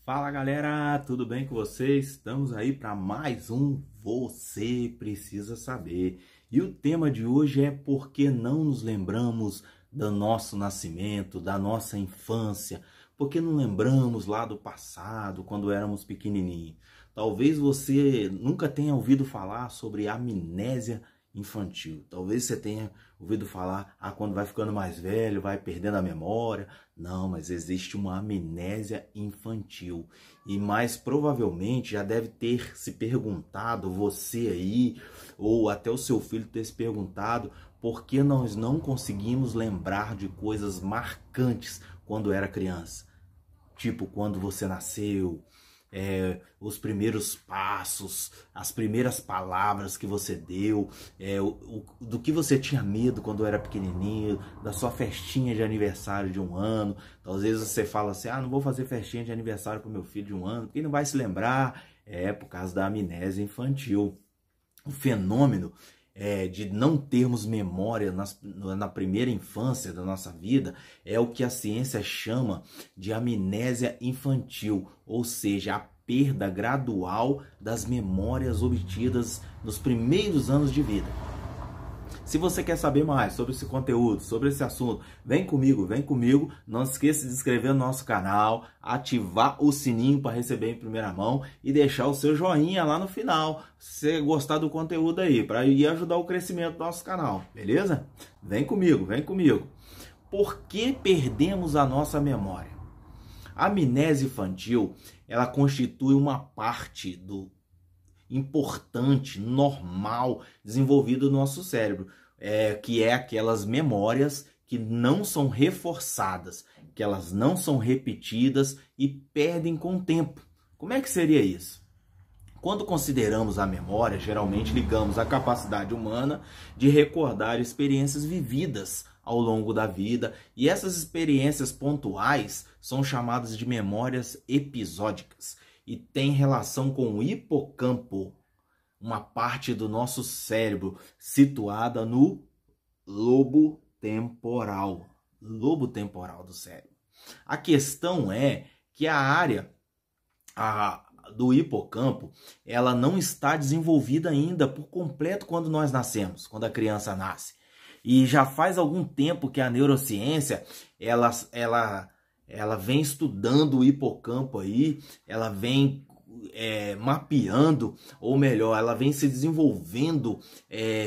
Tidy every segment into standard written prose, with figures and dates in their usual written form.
Fala galera, tudo bem com vocês? Estamos aí para mais um Você Precisa Saber. E o tema de hoje é por que não nos lembramos do nosso nascimento, da nossa infância? Por que não lembramos lá do passado, quando éramos pequenininhos? Talvez você nunca tenha ouvido falar sobre amnésia infantil. Talvez você tenha ouvido falar, quando vai ficando mais velho, vai perdendo a memória. Não, mas existe uma amnésia infantil. E mais provavelmente já deve ter se perguntado, você aí, ou até o seu filho ter se perguntado, por que nós não conseguimos lembrar de coisas marcantes quando era criança. Tipo, quando você nasceu, os primeiros passos, as primeiras palavras que você deu, do que você tinha medo quando era pequenininho, da sua festinha de aniversário de 1 ano. Então, às vezes você fala assim, não vou fazer festinha de aniversário para o meu filho de 1 ano, porque ele não vai se lembrar. É por causa da amnésia infantil. O fenômeno de não termos memória na primeira infância da nossa vida é o que a ciência chama de amnésia infantil, ou seja, a perda gradual das memórias obtidas nos primeiros anos de vida. Se você quer saber mais sobre esse conteúdo, sobre esse assunto, vem comigo. Não se esqueça de se inscrever no nosso canal, ativar o sininho para receber em primeira mão e deixar o seu joinha lá no final, se você gostar do conteúdo aí, para ir ajudar o crescimento do nosso canal, beleza? Vem comigo. Por que perdemos a nossa memória? A amnésia infantil, ela constitui uma parte importante, normal, desenvolvido no nosso cérebro, que é aquelas memórias que não são reforçadas, que elas não são repetidas e perdem com o tempo. Como é que seria isso? Quando consideramos a memória, geralmente ligamos a capacidade humana de recordar experiências vividas ao longo da vida, e essas experiências pontuais são chamadas de memórias episódicas e tem relação com o hipocampo, uma parte do nosso cérebro situada no lobo temporal do cérebro. A questão é que a área do hipocampo, ela não está desenvolvida ainda por completo quando nós nascemos, quando a criança nasce. E já faz algum tempo que a neurociência, ela vem estudando o hipocampo aí, ela vem mapeando, ou melhor, ela vem se desenvolvendo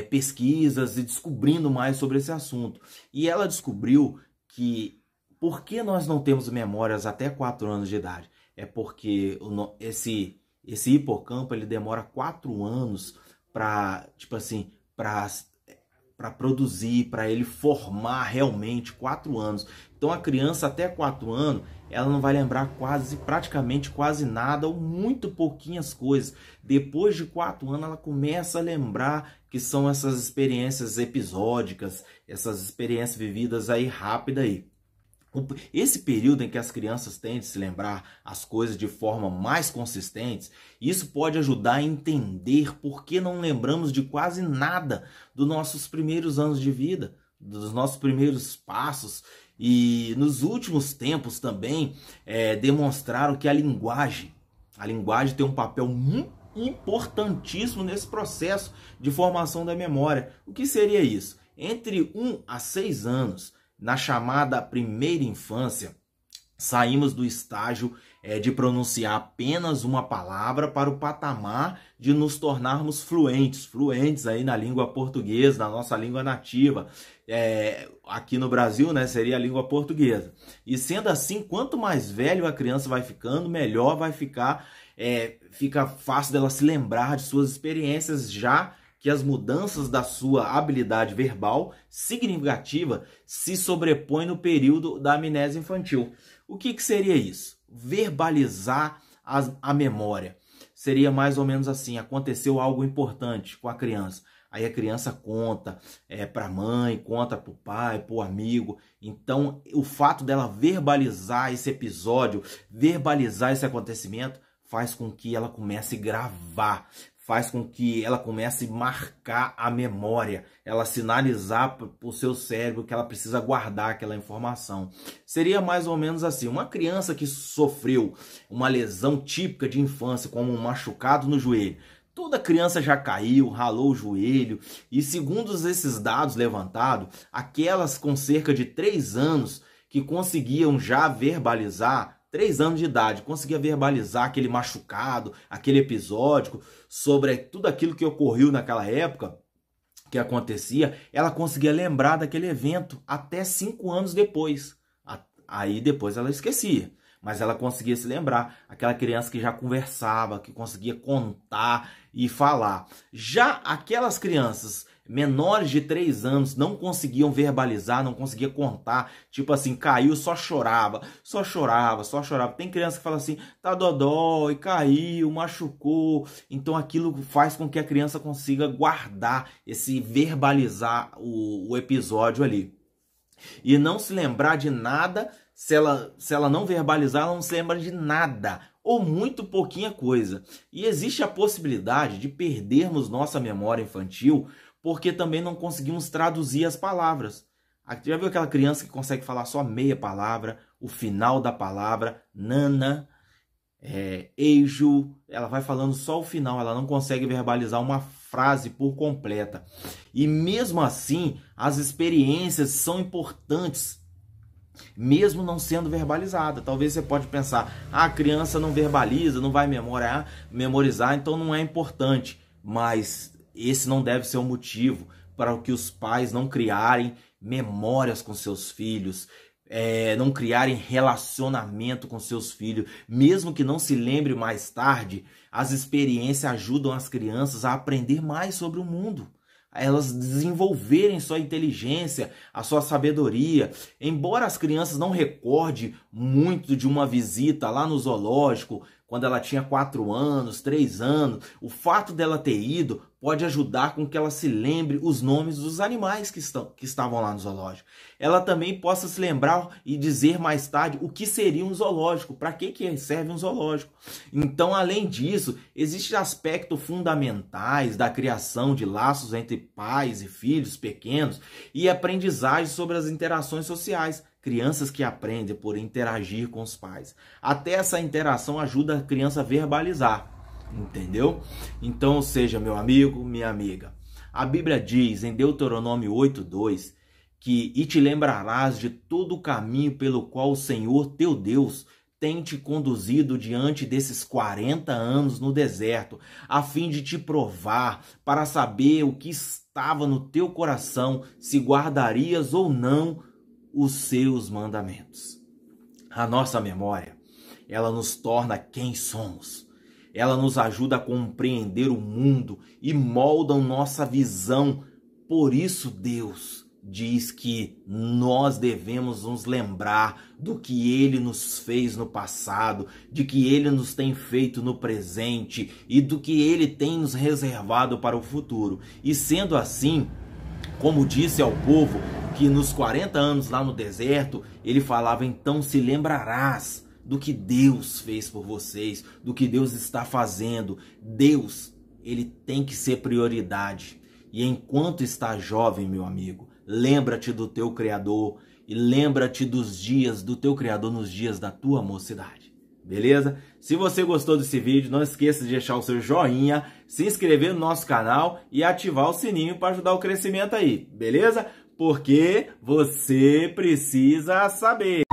pesquisas e descobrindo mais sobre esse assunto. E ela descobriu que por que nós não temos memórias até 4 anos de idade? É porque esse hipocampo ele demora 4 anos para, para produzir, para ele formar realmente. 4 anos. Então a criança até 4 anos, ela não vai lembrar praticamente quase nada ou muito pouquinhas coisas. Depois de 4 anos ela começa a lembrar, que são essas experiências episódicas, essas experiências vividas aí rápida aí. Esse período em que as crianças têm de se lembrar as coisas de forma mais consistente, isso pode ajudar a entender por que não lembramos de quase nada dos nossos primeiros anos de vida, dos nossos primeiros passos. E nos últimos tempos também demonstraram que a linguagem tem um papel muito importantíssimo nesse processo de formação da memória. O que seria isso? Entre 1 a 6 anos, na chamada primeira infância, saímos do estágio de pronunciar apenas uma palavra para o patamar de nos tornarmos fluentes aí na língua portuguesa, na nossa língua nativa. Aqui no Brasil, né, seria a língua portuguesa. E sendo assim, quanto mais velho a criança vai ficando, melhor vai ficar, fica fácil dela se lembrar de suas experiências, já que as mudanças da sua habilidade verbal significativa se sobrepõem no período da amnésia infantil. O que seria isso? Verbalizar a memória. Seria mais ou menos assim: aconteceu algo importante com a criança. Aí a criança conta para a mãe, conta para o pai, para o amigo. Então, o fato dela verbalizar esse episódio, verbalizar esse acontecimento, faz com que ela comece a gravar. faz com que ela comece a marcar a memória, ela sinalizar para o seu cérebro que ela precisa guardar aquela informação. Seria mais ou menos assim, uma criança que sofreu uma lesão típica de infância, como um machucado no joelho. Toda criança já caiu, ralou o joelho, e segundo esses dados levantados, aquelas com cerca de 3 anos que conseguiam já verbalizar, 3 anos de idade, conseguia verbalizar aquele machucado, aquele episódio, sobre tudo aquilo que ocorreu naquela época, que acontecia, ela conseguia lembrar daquele evento até 5 anos depois. Aí depois ela esquecia, mas ela conseguia se lembrar. Aquela criança que já conversava, que conseguia contar e falar. Já aquelas crianças menores de 3 anos não conseguiam verbalizar, não conseguiam contar, tipo assim, caiu, só chorava, só chorava, só chorava. Tem criança que fala assim, tá dodói, caiu, machucou. Então aquilo faz com que a criança consiga guardar, esse verbalizar o episódio ali. E não se lembrar de nada, se ela não verbalizar, ela não se lembra de nada, ou muito pouquinha coisa. E existe a possibilidade de perdermos nossa memória infantil, porque também não conseguimos traduzir as palavras. Já viu aquela criança que consegue falar só meia palavra, o final da palavra, nana, eijo, ela vai falando só o final, ela não consegue verbalizar uma frase por completa. E mesmo assim, as experiências são importantes, mesmo não sendo verbalizada. Talvez você pode pensar, a criança não verbaliza, não vai memorizar, então não é importante. Mas esse não deve ser o motivo para que os pais não criarem memórias com seus filhos, não criarem relacionamento com seus filhos, mesmo que não se lembre mais tarde. As experiências ajudam as crianças a aprender mais sobre o mundo, a elas desenvolverem sua inteligência, a sua sabedoria. Embora as crianças não recordem muito de uma visita lá no zoológico, quando ela tinha 4 anos, 3 anos, o fato dela ter ido pode ajudar com que ela se lembre os nomes dos animais que estavam lá no zoológico. Ela também possa se lembrar e dizer mais tarde o que seria um zoológico, para que serve um zoológico. Então, além disso, existem aspectos fundamentais da criação de laços entre pais e filhos pequenos e aprendizagem sobre as interações sociais. Crianças que aprendem por interagir com os pais. Até essa interação ajuda a criança a verbalizar, entendeu? Então, ou seja, meu amigo, minha amiga, a Bíblia diz em Deuteronômio 8:2 que e te lembrarás de todo o caminho pelo qual o Senhor teu Deus tem te conduzido diante desses 40 anos no deserto, a fim de te provar, para saber o que estava no teu coração, se guardarias ou não os seus mandamentos. A nossa memória, ela nos torna quem somos. Ela nos ajuda a compreender o mundo e molda a nossa visão. Por isso Deus diz que nós devemos nos lembrar do que Ele nos fez no passado, de que Ele nos tem feito no presente e do que Ele tem nos reservado para o futuro. E sendo assim, como disse ao povo que nos 40 anos lá no deserto, ele falava, então se lembrarás do que Deus fez por vocês, do que Deus está fazendo. Deus, ele tem que ser prioridade. E enquanto está jovem, meu amigo, lembra-te do teu Criador e lembra-te dos dias do teu Criador nos dias da tua mocidade. Beleza? Se você gostou desse vídeo, não esqueça de deixar o seu joinha, se inscrever no nosso canal e ativar o sininho para ajudar o crescimento aí, beleza? Porque você precisa saber.